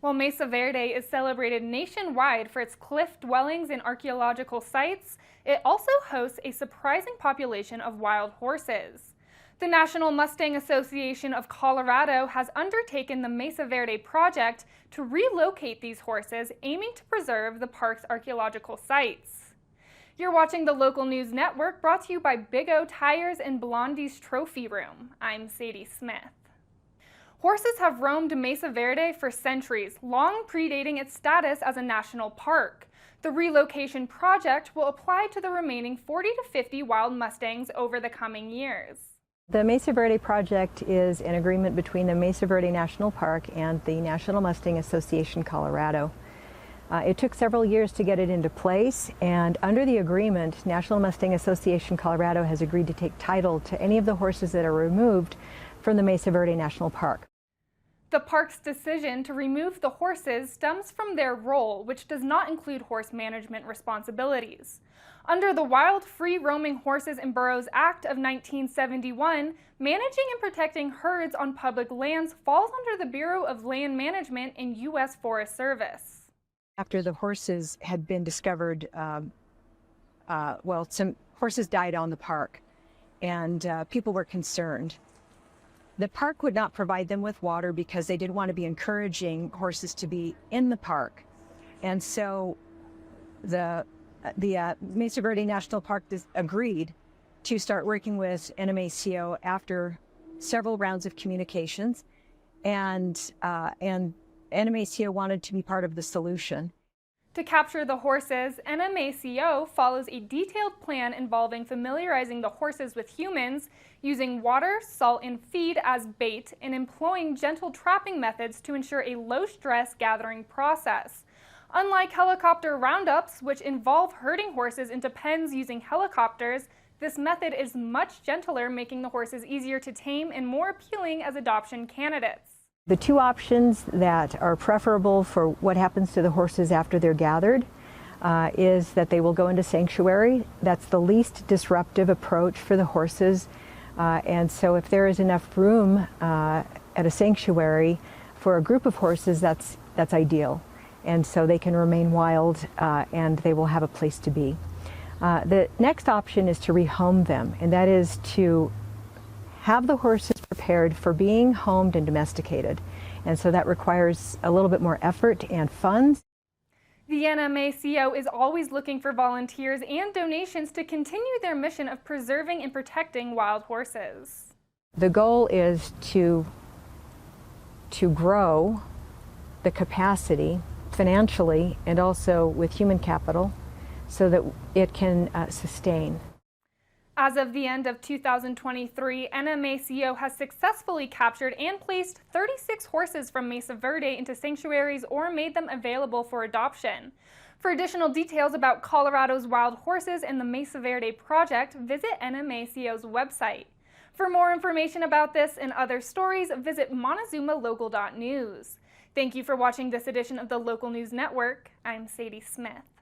While Mesa Verde is celebrated nationwide for its cliff dwellings and archaeological sites, it also hosts a surprising population of wild horses. The National Mustang Association of Colorado has undertaken the Mesa Verde Project to relocate these horses, aiming to preserve the park's archaeological sites. You're watching the Local News Network, brought to you by Big O Tires and Blondie's Trophy Room. I'm Sadie Smith. Horses have roamed Mesa Verde for centuries, long predating its status as a national park. The relocation project will apply to the remaining 40 to 50 wild Mustangs over the coming years. The Mesa Verde Project is an agreement between the Mesa Verde National Park and the National Mustang Association Colorado. It took several years to get it into place, and under the agreement, National Mustang Association Colorado has agreed to take title to any of the horses that are removed from the Mesa Verde National Park. The park's decision to remove the horses stems from their role, which does not include horse management responsibilities. Under the Wild Free Roaming Horses and Burros Act of 1971, managing and protecting herds on public lands falls under the Bureau of Land Management and U.S. Forest Service. After the horses had been discovered, some horses died on the park, and people were concerned. The park would not provide them with water because they didn't want to be encouraging horses to be in the park. And so the Mesa Verde National Park agreed to start working with NMACO after several rounds of communications, and NMACO wanted to be part of the solution. To capture the horses, NMACO follows a detailed plan involving familiarizing the horses with humans, using water, salt, and feed as bait, and employing gentle trapping methods to ensure a low-stress gathering process. Unlike helicopter roundups, which involve herding horses into pens using helicopters, this method is much gentler, making the horses easier to tame and more appealing as adoption candidates. The two options that are preferable for what happens to the horses after they're gathered is that they will go into sanctuary. That's the least disruptive approach for the horses. And so if there is enough room at a sanctuary for a group of horses, that's ideal. And so they can remain wild and they will have a place to be. The next option is to rehome them, and that is to have the horses prepared for being homed and domesticated. And so that requires a little bit more effort and funds. The NMACO is always looking for volunteers and donations to continue their mission of preserving and protecting wild horses. The goal is to grow the capacity financially and also with human capital so that it can sustain. As of the end of 2023, NMACO has successfully captured and placed 36 horses from Mesa Verde into sanctuaries or made them available for adoption. For additional details about Colorado's wild horses and the Mesa Verde Project, visit NMACO's website. For more information about this and other stories, visit montezumalocal.news. Thank you for watching this edition of the Local News Network. I'm Sadie Smith.